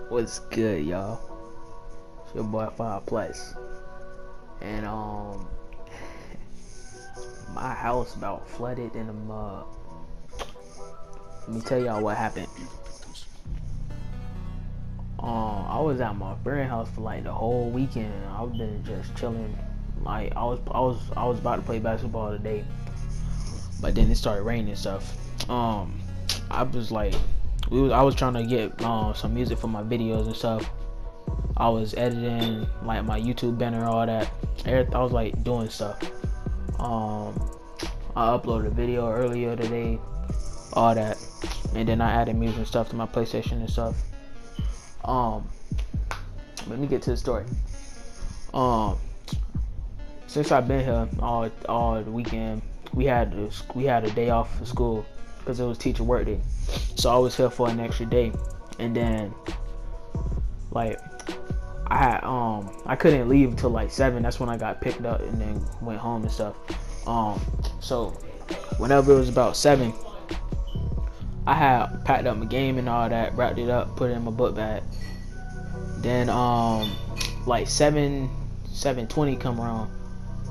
What's good, y'all? It's your boy Fireplace, and my house about flooded in the mud. Let me tell y'all what happened. I was at my friend's house for like the whole weekend. I've been just chilling. Like I was about to play basketball today, but then it started raining and stuff. I was like, I was trying to get some music for my videos and stuff. I was editing like my YouTube banner and all that. I was like doing stuff. I uploaded a video earlier today, all that, and then I added music and stuff to my PlayStation and stuff. Let me get to the story. Since I've been here all the weekend, we had a day off for school because it was teacher work day, so I was here for an extra day, and then like I couldn't leave until like 7. That's when I got picked up and then went home and stuff. So whenever it was about 7, I had packed up my game and all that, wrapped it up, put it in my book bag. Then like 7:20 come around.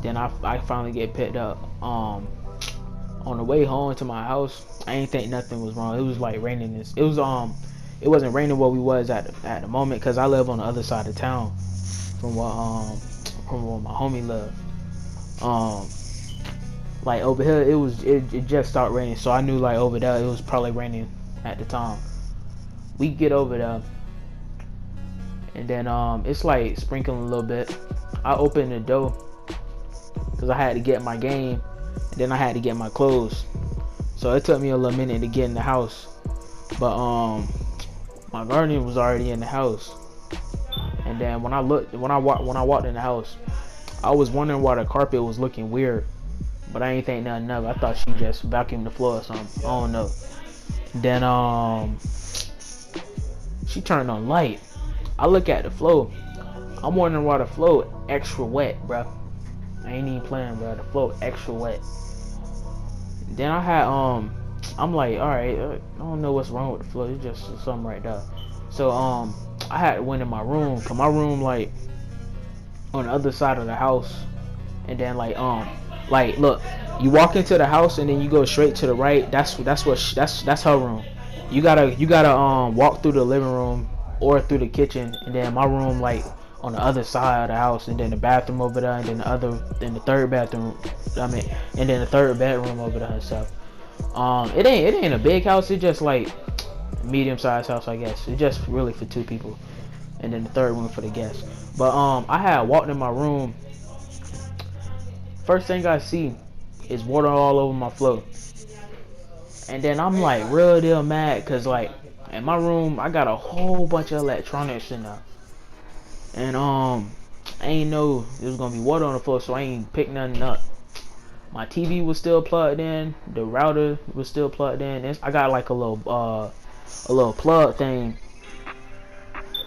Then I finally get picked up. On the way home to my house, I ain't think nothing was wrong. It was like raining. It wasn't raining where we was at the moment, because I live on the other side of town from where my homie lived. Like over here it just started raining, so I knew like over there it was probably raining at the time. We get over there, and then it's like sprinkling a little bit. I opened the door because I had to get my game, and then I had to get my clothes. So it took me a little minute to get in the house, but my guardian was already in the house. And then when I walked in the house, I was wondering why the carpet was looking weird, but I ain't think nothing of it. I thought she just vacuumed the floor or something. I don't know. Then she turned on light. I look at the floor. I'm wondering why the floor extra wet, bro. I ain't even playing, bro. The floor extra wet. Then I had I'm like, alright, I don't know what's wrong with the floor. It's just something right there. So I had to went in my room, cause my room like on the other side of the house. And then like look, you walk into the house and then you go straight to the right. That's her room. You gotta walk through the living room or through the kitchen, and then my room like on the other side of the house, and then the bathroom over there, and then the third bathroom. And then the third bedroom over there and stuff. It ain't a big house. It's just like a medium-sized house, I guess. It's just really for 2 people, and then the third room for the guests. But I had walked in my room. First thing I see is water all over my floor, and then I'm like real deal mad, cause like in my room I got a whole bunch of electronics in there, and I ain't know there was gonna be water on the floor, so I ain't picked nothing up. My TV was still plugged in. The router was still plugged in. I got like a little plug thing.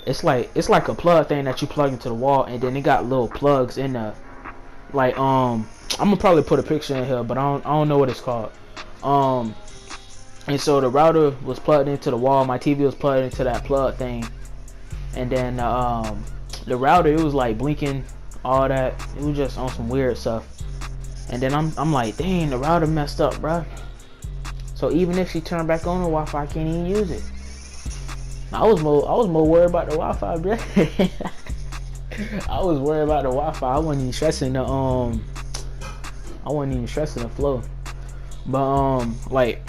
It's like a plug thing that you plug into the wall, and then it got little plugs in there. Like I'm gonna probably put a picture in here, but I don't know what it's called. And so the router was plugged into the wall. My TV was plugged into that plug thing, and then the router, it was like blinking, all that. It was just on some weird stuff. And then I'm like, dang, the router messed up, bruh. So even if she turned back on the Wi-Fi, I can't even use it. I was more worried about the Wi-Fi, bruh. I was worried about the Wi-Fi. I wasn't even stressing the flow. But like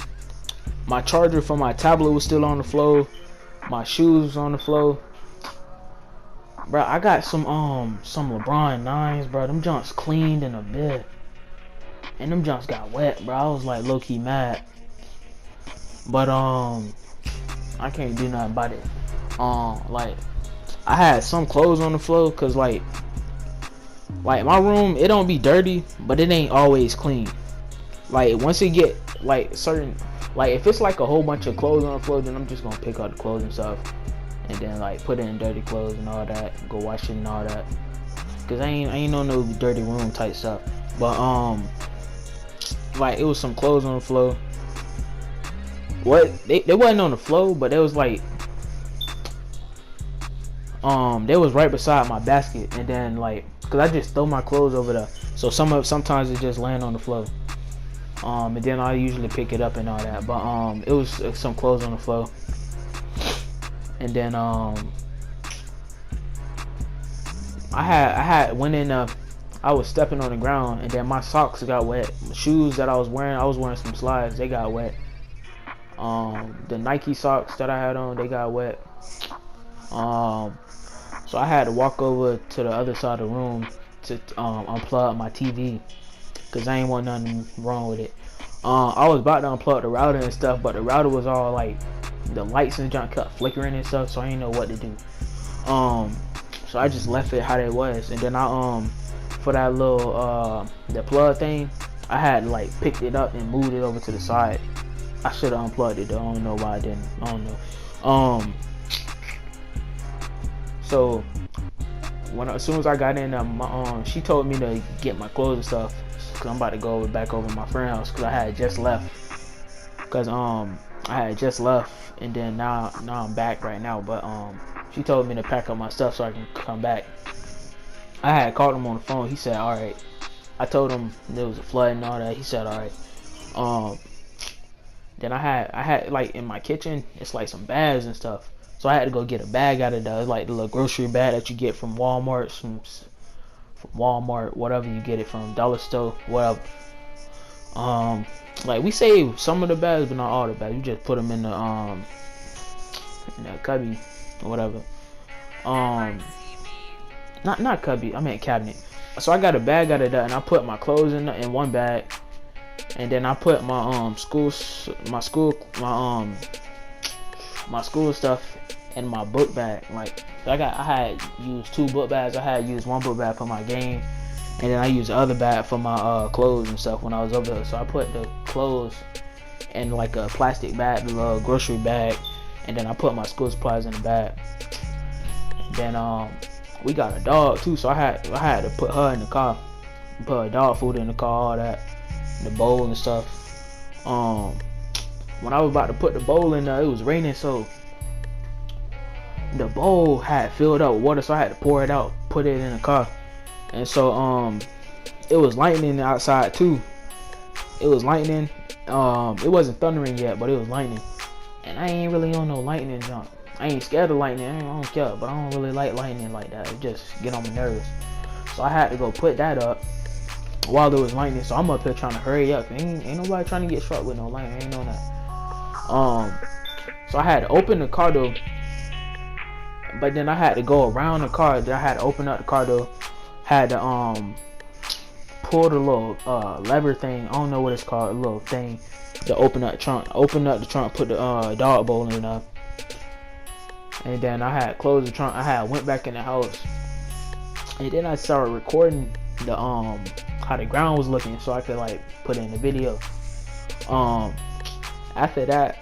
my charger for my tablet was still on the floor. My shoes was on the floor. Bro, I got some LeBron 9s, bro. Them junks cleaned in a bit. And them junks got wet, bro. I was like low key mad. But I can't do nothing about it. Like I had some clothes on the floor, cause like my room, it don't be dirty, but it ain't always clean. Like once it get like certain, like if it's like a whole bunch of clothes on the floor, then I'm just gonna pick up the clothes and stuff, and then like put it in dirty clothes and all that, go wash it and all that. Cause I ain't no dirty room type stuff. But like it was some clothes on the floor. What they wasn't on the floor, but it was like they was right beside my basket, and then like, cause I just throw my clothes over there, so sometimes it just land on the floor. And then I usually pick it up and all that, but it was some clothes on the floor, and then I had went in. I was stepping on the ground, and then my socks got wet. My shoes that I was wearing some slides. They got wet. The Nike socks that I had on, they got wet. So I had to walk over to the other side of the room to unplug my TV, cause I ain't want nothing wrong with it. I was about to unplug the router and stuff, but the router was all like, the lights and junk kept flickering and stuff, so I didn't know what to do. So I just left it how it was, and then I for that little the plug thing, I had like picked it up and moved it over to the side. I should have unplugged it though. I don't know why I didn't. I don't know. So as soon as I got in, she told me to get my clothes and stuff, cause I'm about to go back over to my friend's house, cause I had just left. And then now I'm back right now. But she told me to pack up my stuff so I can come back. I had called him on the phone. He said, all right. I told him there was a flood and all that. He said, all right. Then I had like in my kitchen, it's like some bags and stuff. So I had to go get a bag out of there. It's like the little grocery bag that you get from Walmart, from Walmart, whatever you get it from, Dollar Store, whatever. Like we save some of the bags, but not all the bags. You just put them in the cubby or whatever. Not cubby. I meant cabinet. So I got a bag out of that, and I put my clothes in one bag, and then I put my school stuff in my book bag. Like I had used 2 book bags. I had used one book bag for my game, and then I used the other bag for my clothes and stuff when I was over there. So I put the clothes in like a plastic bag, the little grocery bag, and then I put my school supplies in the bag. And then we got a dog too, so I had to put her in the car, put her dog food in the car, all that, the bowl and stuff. When I was about to put the bowl in there, it was raining, so the bowl had filled up with water, so I had to pour it out, put it in the car. And so it was lightning outside too. It was lightning. It wasn't thundering yet, but it was lightning. And I ain't really on no lightning jump. I ain't scared of lightning. I don't care, but I don't really like lightning like that. It just get on my nerves. So I had to go put that up while there was lightning. So I'm up here trying to hurry up. Ain't nobody trying to get struck with no lightning. Ain't on that. So I had to open the car door, but then I had to go around the car. Then I had to open up the car door. Had to pull the little lever thing. I don't know what it's called. A little thing to open up the trunk. Open up the trunk. Put the dog bowl in there. And then I had closed the trunk. I went back in the house, and then I started recording the how the ground was looking, so I could like put in the video. After that,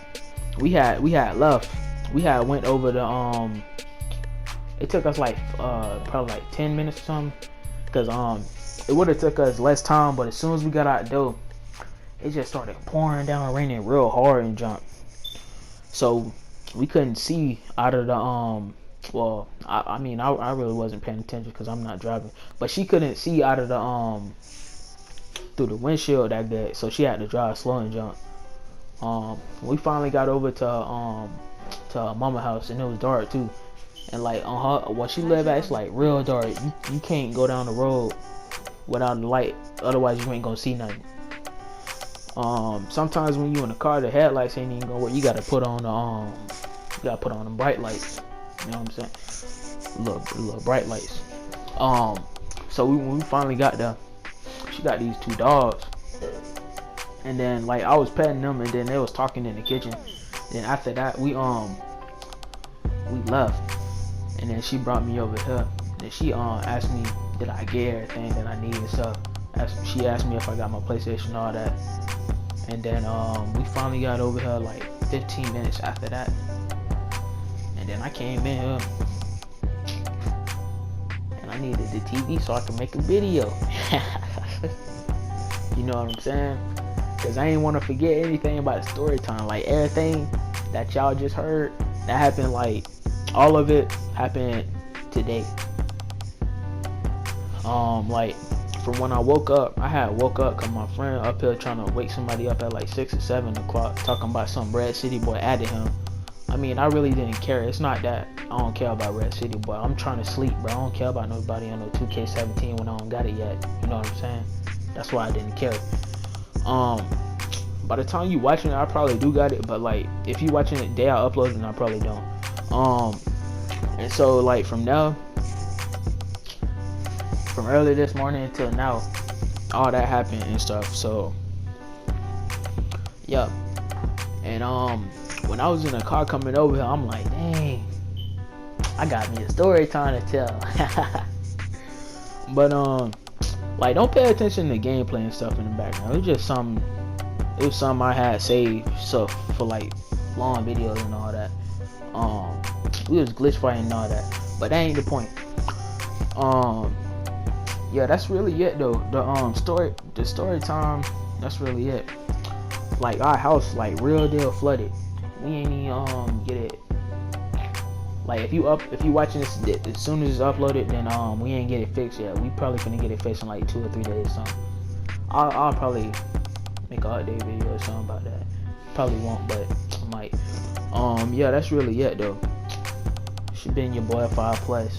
we had left. We had went over the it took us like probably like 10 minutes or something, because it would have took us less time, but as soon as we got out the door, it just started pouring down, raining real hard and jump. So we couldn't see out of the well, I mean I really wasn't paying attention because I'm not driving, but she couldn't see out of the through the windshield that good, so she had to drive slow and jump. We finally got over to her mama house, and it was dark too, and like on her where she live at, it's like real dark. You can't go down the road without a light, otherwise you ain't gonna see nothing. Sometimes when you in the car, the headlights ain't even gonna work. You gotta put on them bright lights. You know what I'm saying? Little bright lights. So when we finally got there, she got these 2 dogs, and then like I was petting them, and then they was talking in the kitchen. Then after that, we left, and then she brought me over here. And she asked me did I get everything that I needed and stuff. She asked me if I got my PlayStation and all that. And then we finally got over here like 15 minutes after that. And then I came in here, and I needed the TV so I could make a video. You know what I'm saying? Because I ain't want to forget anything about the story time. Like everything that y'all just heard, that happened, like all of it happened today. Like from when I woke up, I had woke up because my friend up here trying to wake somebody up at like 6 or 7 o'clock, talking about some Red City Boy added him. I mean, I really didn't care. It's not that I don't care about Red City Boy. I'm trying to sleep, bro. I don't care about nobody on no 2K17 when I don't got it yet. You know what I'm saying? That's why I didn't care. By the time you watching it, I probably do got it. But like, if you watching it the day I upload it, I probably don't. And so like from now, from early this morning until now, all that happened and stuff. So yeah. And when I was in the car coming over here, I'm like, dang, I got me a story time to tell. But like, don't pay attention to gameplay and stuff in the background. It was just something. It was something I had saved so for like long videos and all that. We was glitch fighting and all that, but that ain't the point. Yeah, that's really it though. The story time. That's really it. Like our house, like real deal flooded. We ain't even get it. Like if you watching this as soon as it's uploaded, then we ain't get it fixed yet. We probably gonna get it fixed in like 2 or 3 days or something. I'll probably make an update video or something about that. Probably won't, but I might. Yeah, that's really it though. Should been your boy 5+.